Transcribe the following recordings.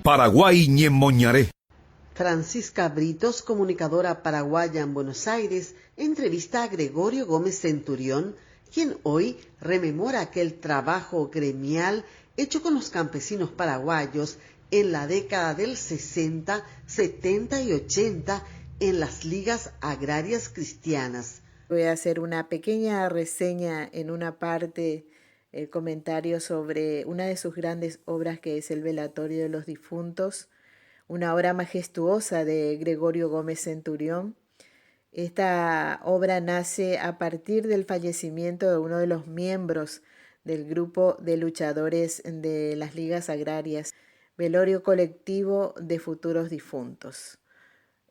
Paraguay Ñemoñaré. Francisca Britos, comunicadora paraguaya en Buenos Aires, entrevista a Gregorio Gómez Centurión, quien hoy rememora aquel trabajo gremial hecho con los campesinos paraguayos en la década del 60, 70 y 80 en las ligas agrarias cristianas. Voy a hacer una pequeña reseña en una parte, el comentario sobre una de sus grandes obras, que es El Velatorio de los Difuntos, una obra majestuosa de Gregorio Gómez Centurión. Esta obra nace a partir del fallecimiento de uno de los miembros del grupo de luchadores de las ligas agrarias, Velorio Colectivo de Futuros Difuntos.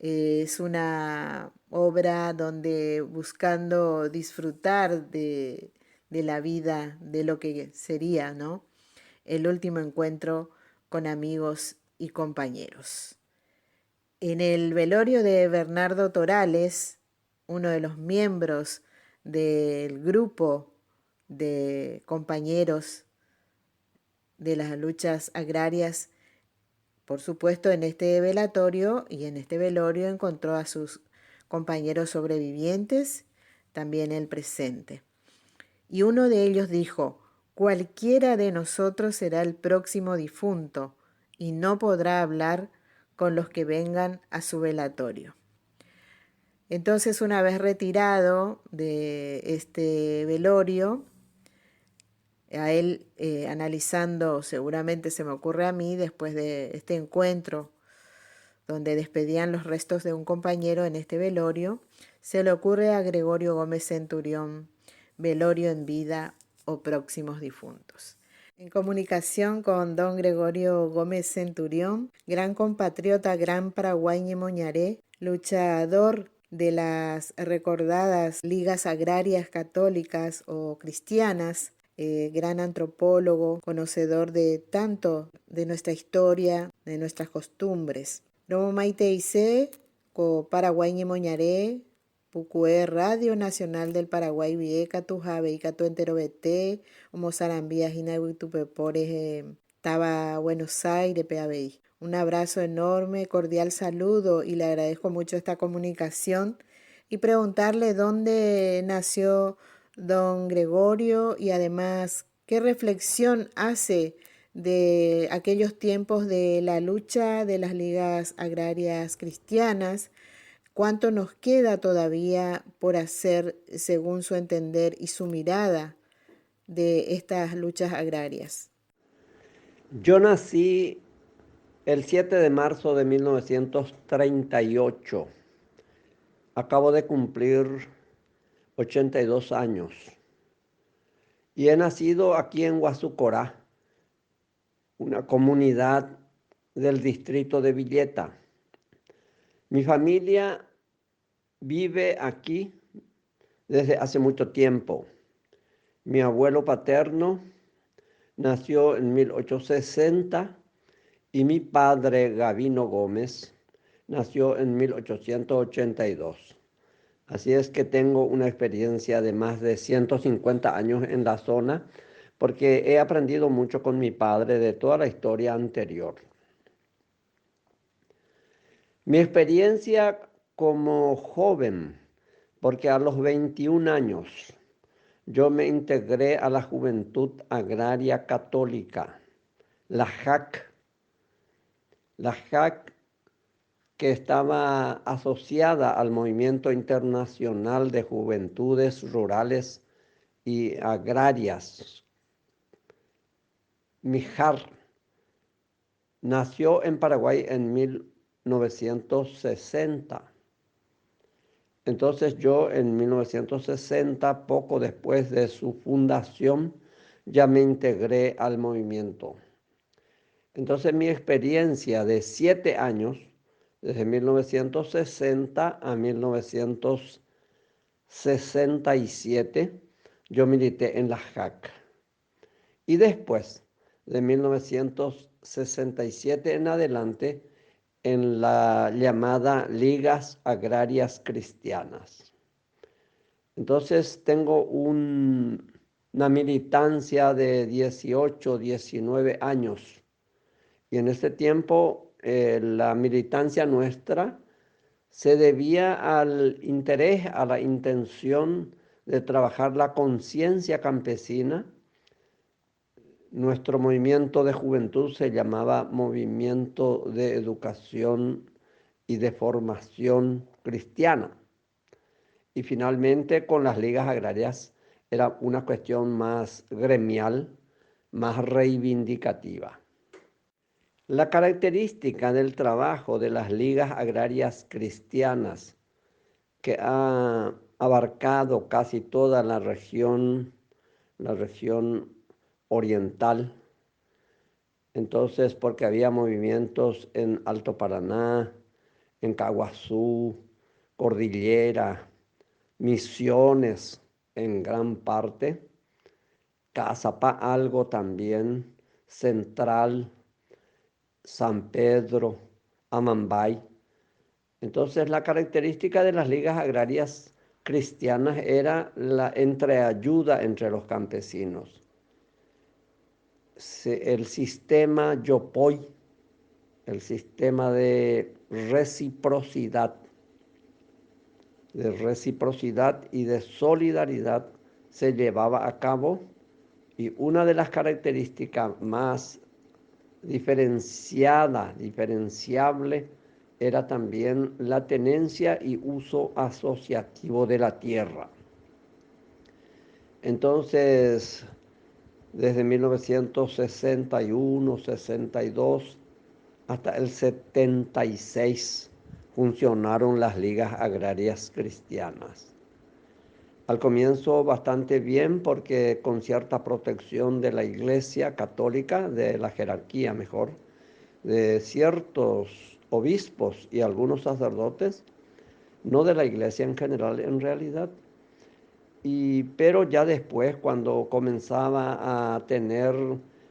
Es una obra donde, buscando disfrutar de la vida, de lo que sería, ¿no?, el último encuentro con amigos y compañeros. En el velorio de Bernardo Torales, uno de los miembros del grupo de compañeros de las luchas agrarias, por supuesto, en este velatorio y en este velorio encontró a sus compañeros sobrevivientes, también el presente. Y uno de ellos dijo: cualquiera de nosotros será el próximo difunto y no podrá hablar con los que vengan a su velatorio. Entonces, una vez retirado de este velorio, a él, analizando, seguramente se me ocurre a mí, después de este encuentro donde despedían los restos de un compañero en este velorio, se le ocurre a Gregorio Gómez Centurión: velorio en vida o próximos difuntos. En comunicación con don Gregorio Gómez Centurión, gran compatriota, gran Paraguay Ñemoñaré, luchador de las recordadas ligas agrarias católicas o cristianas, gran antropólogo, conocedor de tanto de nuestra historia, de nuestras costumbres. Nomo maite ise, co Paraguay Ñemoñaré, Pucué, Radio Nacional del Paraguay, Vieca, Tujabe, Icatu entero Bete, Homo Sarambías, Inahuitupepores, Taba Buenos Aires, PABI. Un abrazo enorme, cordial saludo, y le agradezco mucho esta comunicación, y preguntarle dónde nació don Gregorio y además qué reflexión hace de aquellos tiempos de la lucha de las ligas agrarias cristianas. ¿Cuánto nos queda todavía por hacer, según su entender y su mirada, de estas luchas agrarias? Yo nací el 7 de marzo de 1938. Acabo de cumplir 82 años. Y he nacido aquí en Guasucorá, una comunidad del distrito de Villeta. Mi familia vive aquí desde hace mucho tiempo. Mi abuelo paterno nació en 1860 y mi padre, Gavino Gómez, nació en 1882. Así es que tengo una experiencia de más de 150 años en la zona, porque he aprendido mucho con mi padre de toda la historia anterior. Mi experiencia como joven, porque a los 21 años yo me integré a la Juventud Agraria Católica, la JAC. La JAC, que estaba asociada al Movimiento Internacional de Juventudes Rurales y Agrarias, MIJAR, nació en Paraguay en 1960. Entonces yo en 1960, poco después de su fundación, ya me integré al movimiento. Entonces mi experiencia de 7 años, desde 1960 a 1967, yo milité en la JAC. Y después, de 1967 en adelante, en la llamada Ligas Agrarias Cristianas. Entonces tengo una militancia de 18, 19 años Y en ese tiempo la militancia nuestra se debía al interés, a la intención de trabajar la conciencia campesina. Nuestro movimiento de juventud se llamaba Movimiento de Educación y de Formación Cristiana. Y finalmente con las ligas agrarias era una cuestión más gremial, más reivindicativa. La característica del trabajo de las ligas agrarias cristianas, que ha abarcado casi toda la región oriental, entonces porque había movimientos en Alto Paraná, en Caguazú, Cordillera, Misiones en gran parte, Cazapá algo también, Central, San Pedro, Amambay. Entonces la característica de las ligas agrarias cristianas era la entreayuda entre los campesinos. El sistema Yopoy, el sistema de reciprocidad y de solidaridad se llevaba a cabo, y una de las características más diferenciable, era también la tenencia y uso asociativo de la tierra. Entonces, desde 1961, 62 hasta el 76 funcionaron las ligas agrarias cristianas. Al comienzo bastante bien, porque con cierta protección de la Iglesia católica, de la jerarquía mejor, de ciertos obispos y algunos sacerdotes, no de la Iglesia en general en realidad. Pero ya después, cuando comenzaba a tener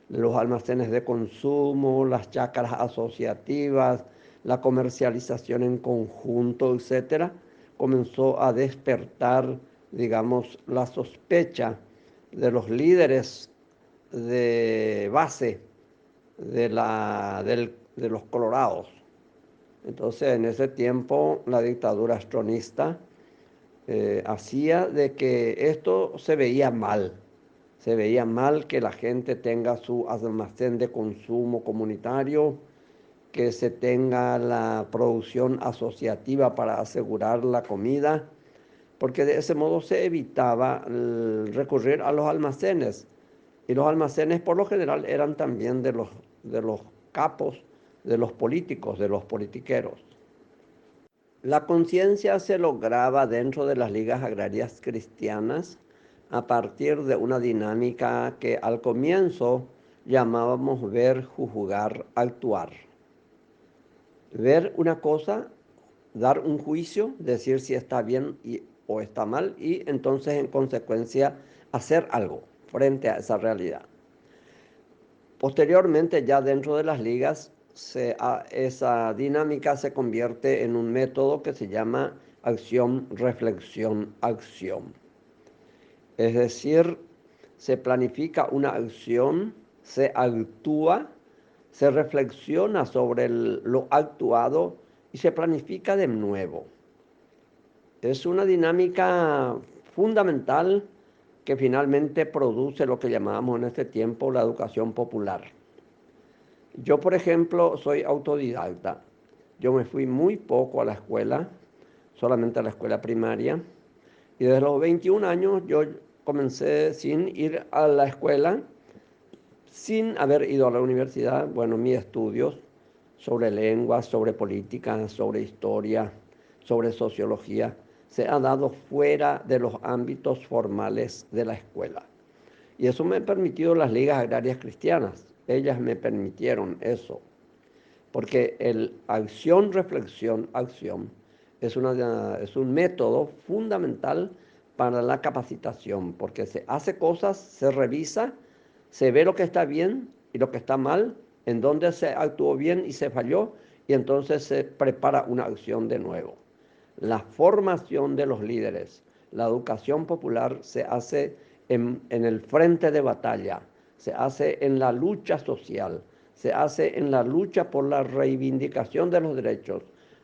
los almacenes de consumo, las chácaras asociativas, la comercialización en conjunto, etcétera, comenzó a despertar, digamos, la sospecha de los líderes de base de los colorados. Entonces, en ese tiempo, la dictadura astronista hacía de que esto se veía mal. Se veía mal que la gente tenga su almacén de consumo comunitario, que se tenga la producción asociativa para asegurar la comida, porque de ese modo se evitaba recurrir a los almacenes. Y los almacenes por lo general eran también de los capos, de los políticos, de los politiqueros. La conciencia se lograba dentro de las ligas agrarias cristianas a partir de una dinámica que al comienzo llamábamos ver, juzgar, actuar. Ver una cosa, dar un juicio, decir si está bien o está mal, y entonces en consecuencia hacer algo frente a esa realidad. Posteriormente, ya dentro de las ligas, esa dinámica se convierte en un método que se llama acción, reflexión, acción. Es decir, se planifica una acción, se actúa, se reflexiona sobre lo actuado y se planifica de nuevo. Es una dinámica fundamental que finalmente produce lo que llamábamos en este tiempo la educación popular. Yo, por ejemplo, soy autodidacta. Yo me fui muy poco a la escuela, solamente a la escuela primaria, y desde los 21 años yo comencé sin ir a la escuela, sin haber ido a la universidad. Bueno, mis estudios sobre lenguas, sobre política, sobre historia, sobre sociología, se ha dado fuera de los ámbitos formales de la escuela. Y eso me ha permitido las ligas agrarias cristianas. Ellas me permitieron eso. Porque el acción, reflexión, acción es un método fundamental para la capacitación. Porque se hace cosas, se revisa, se ve lo que está bien y lo que está mal, en dónde se actuó bien y se falló, y entonces se prepara una acción de nuevo. La formación de los líderes, la educación popular se hace en el frente de batalla, se hace en la lucha social, se hace en la lucha por la reivindicación de los derechos.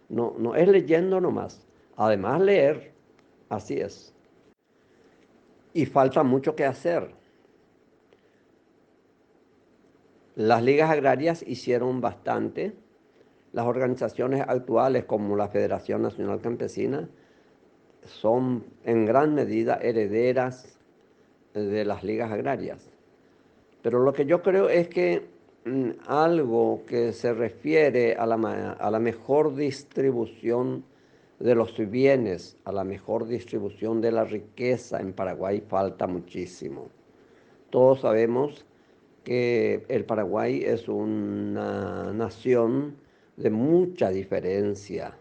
No, no es leyendo nomás. Además leer, así es. Y falta mucho que hacer. Las ligas agrarias hicieron bastante. Las organizaciones actuales como la Federación Nacional Campesina son en gran medida herederas de las ligas agrarias. Pero lo que yo creo es que algo que se refiere a la mejor distribución de los bienes, a la mejor distribución de la riqueza en Paraguay falta muchísimo. Todos sabemos que el Paraguay es una nación de mucha diferencia,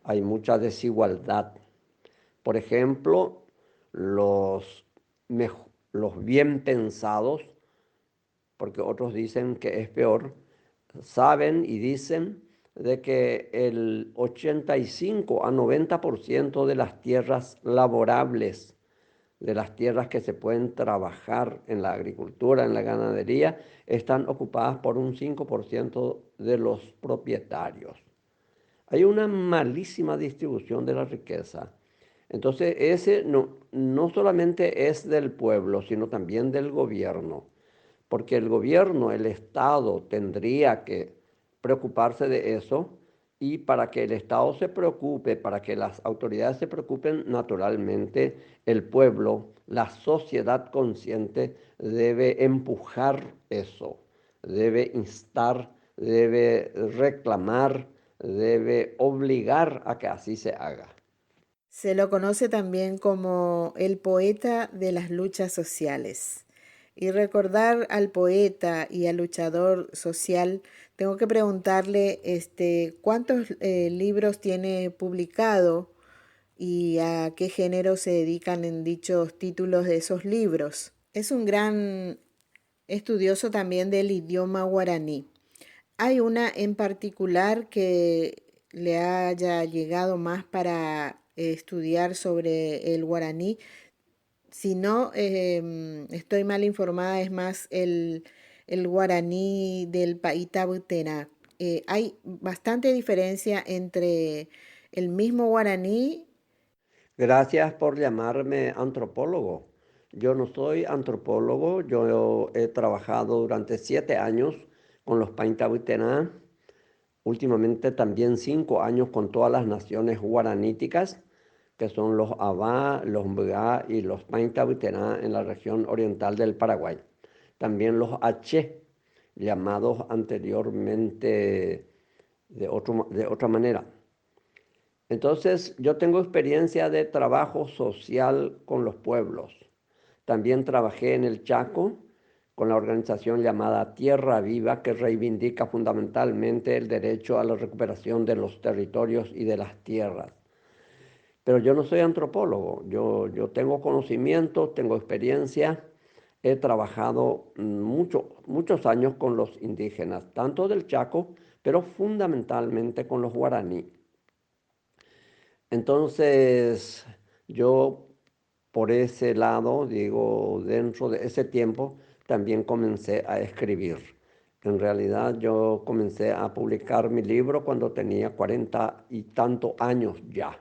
hay mucha desigualdad. Por ejemplo, los, los bien pensados, porque otros dicen que es peor, saben y dicen de que el 85 a 90% de las tierras laborables, de las tierras que se pueden trabajar en la agricultura, en la ganadería, están ocupadas por un 5% de los propietarios. Hay una malísima distribución de la riqueza. Entonces, ese no solamente es del pueblo, sino también del gobierno, porque el gobierno, el Estado, tendría que preocuparse de eso, y para que el Estado se preocupe, para que las autoridades se preocupen, naturalmente el pueblo, la sociedad consciente debe empujar eso, debe instar, debe reclamar, debe obligar a que así se haga. Se lo conoce también como el poeta de las luchas sociales. Y recordar al poeta y al luchador social, tengo que preguntarle cuántos libros tiene publicado y a qué género se dedican en dichos títulos de esos libros. Es un gran estudioso también del idioma guaraní. ¿Hay una en particular que le haya llegado más para estudiar sobre el guaraní? Si no, estoy mal informada, es más el guaraní del Paita Butena. Hay bastante diferencia entre el mismo guaraní. Gracias por llamarme antropólogo. Yo no soy antropólogo, yo he trabajado durante 7 años con los Paintahuitená, últimamente también 5 años con todas las naciones guaraníticas, que son los Abá, los Mbá y los Paintahuitená en la región oriental del Paraguay. También los H, llamados anteriormente de otra manera. Entonces, yo tengo experiencia de trabajo social con los pueblos. También trabajé en el Chaco con la organización llamada Tierra Viva, que reivindica fundamentalmente el derecho a la recuperación de los territorios y de las tierras. Pero yo no soy antropólogo, yo tengo conocimiento, tengo experiencia, he trabajado muchos años con los indígenas, tanto del Chaco, pero fundamentalmente con los guaraní. Entonces, yo por ese lado, digo, dentro de ese tiempo, también comencé a escribir. En realidad, yo comencé a publicar mi libro cuando tenía 40 y tantos años ya.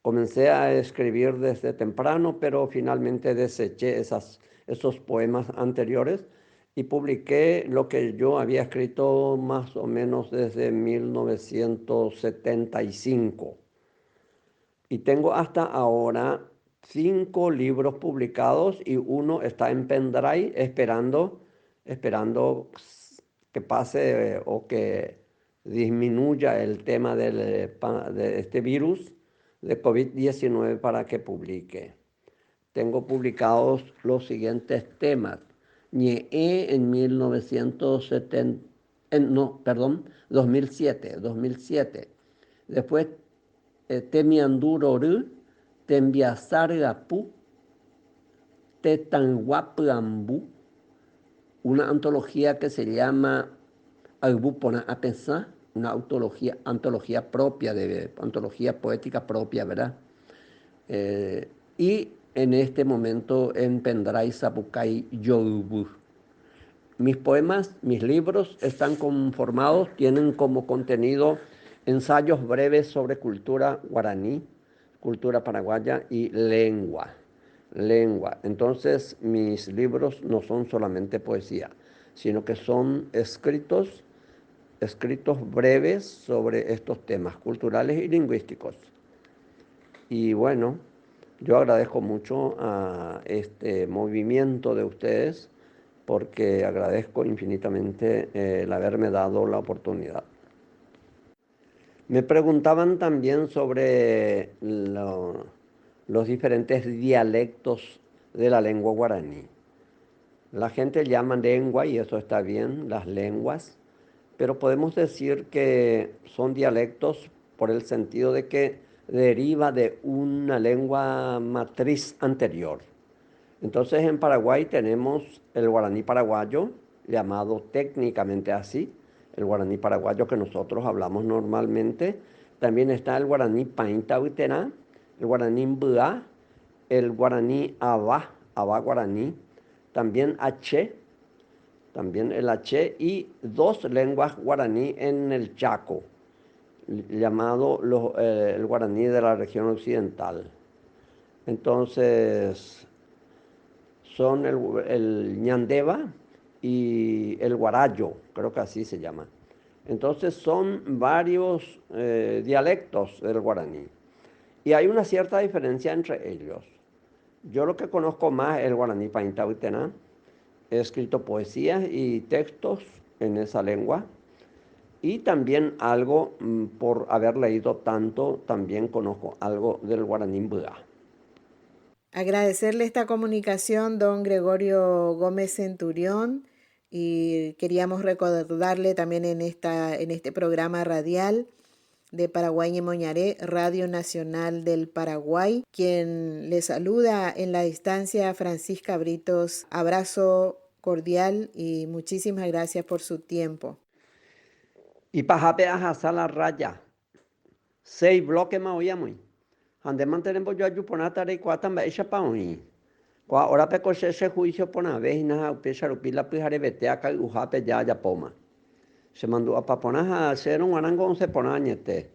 Comencé a escribir desde temprano, pero finalmente deseché esos poemas anteriores y publiqué lo que yo había escrito más o menos desde 1975. Y tengo hasta ahora 5 libros publicados y uno está en pendrive esperando que pase o que disminuya el tema de este virus de COVID-19 para que publique. Tengo publicados los siguientes temas. Ñe'e en 1970, no, perdón, 2007. Después Temiandurorú, Tembiasargapú, Tetanguapambú, una antología que se llama Albupona Apensá, una antología propia, antología poética propia, ¿verdad? Y en este momento en Pendray Zapucay Yorubu. Mis poemas, mis libros están conformados, tienen como contenido ensayos breves sobre cultura guaraní, cultura paraguaya y lengua. Entonces, mis libros no son solamente poesía, sino que son escritos breves sobre estos temas culturales y lingüísticos. Y bueno, yo agradezco mucho a este movimiento de ustedes porque agradezco infinitamente el haberme dado la oportunidad. Me preguntaban también sobre los diferentes dialectos de la lengua guaraní. La gente llama lengua, y eso está bien, las lenguas, pero podemos decir que son dialectos por el sentido de que deriva de una lengua matriz anterior. Entonces en Paraguay tenemos el guaraní paraguayo, llamado técnicamente así, el guaraní paraguayo que nosotros hablamos normalmente. También está el guaraní paintahuitená, el guaraní mbuá, el guaraní abá guaraní, también H, también el H, y dos lenguas guaraní en el Chaco, llamado el guaraní de la región occidental. Entonces, son el ñandeva y el guarayo, creo que así se llama. Entonces son varios dialectos del guaraní. Y hay una cierta diferencia entre ellos. Yo lo que conozco más es el guaraní paintahuitená. He escrito poesías y textos en esa lengua. Y también algo, por haber leído tanto, también conozco algo del guaraní mbuá. Agradecerle esta comunicación, don Gregorio Gómez Centurión, y queríamos recordarle también en este programa radial de Paraguay Ñemoñaré, Radio Nacional del Paraguay, quien le saluda en la distancia, Francisca Britos. Abrazo cordial y muchísimas gracias por su tiempo. Y pajape a la raya. 6 bloques más oíamos. Ande mantenemos yo ayuponata y cuatan baisha paui. Ahora pe coche ese juicio por una vez y nada, upesa rupila pijare beteaca y ujape ya poma. Se mandó a paponas a hacer un arango 11 ponañete.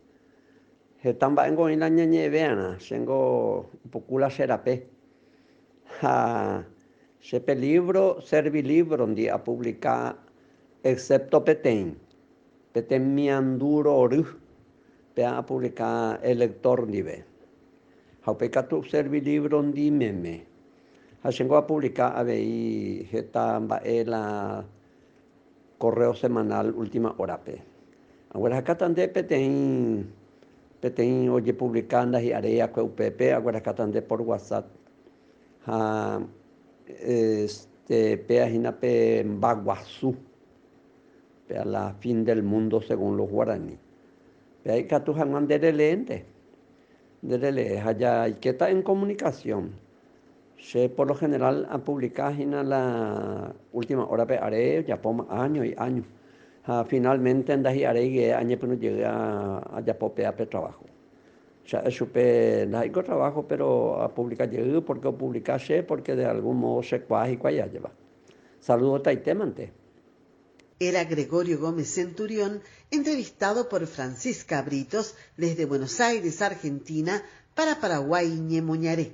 Estamba en goin la ñeñe veana, tengo un poco la serape. Sepe libro, servilibro, un día a publicar, excepto Petén mianduro oru, pe a publicar el lector nive. Haupeca tu servilibro un di meme. Tengo a publicar a ver estamba la correo semanal última hora pe. Ahora acá tande Petén oye publicando y área que UPP, ahora acá tande por WhatsApp. Página pe Baguazú, pe a la fin del mundo según los guaraní. Pe ahí que tú jamás de lente, allá y que está en comunicación. Se por lo general a publicar en la última hora pe are ya por años y años. Finalmente en dahi are que año pero llegué a ya por pe trabajo. Ya supe laico trabajo pero a publicar llegué porque publicarse porque de algún modo se cuaja y cuaya lleva. Saludos taitemante. Era Gregorio Gómez Centurión, entrevistado por Francisca Britos desde Buenos Aires, Argentina, para Paraguay Ñemoñaré.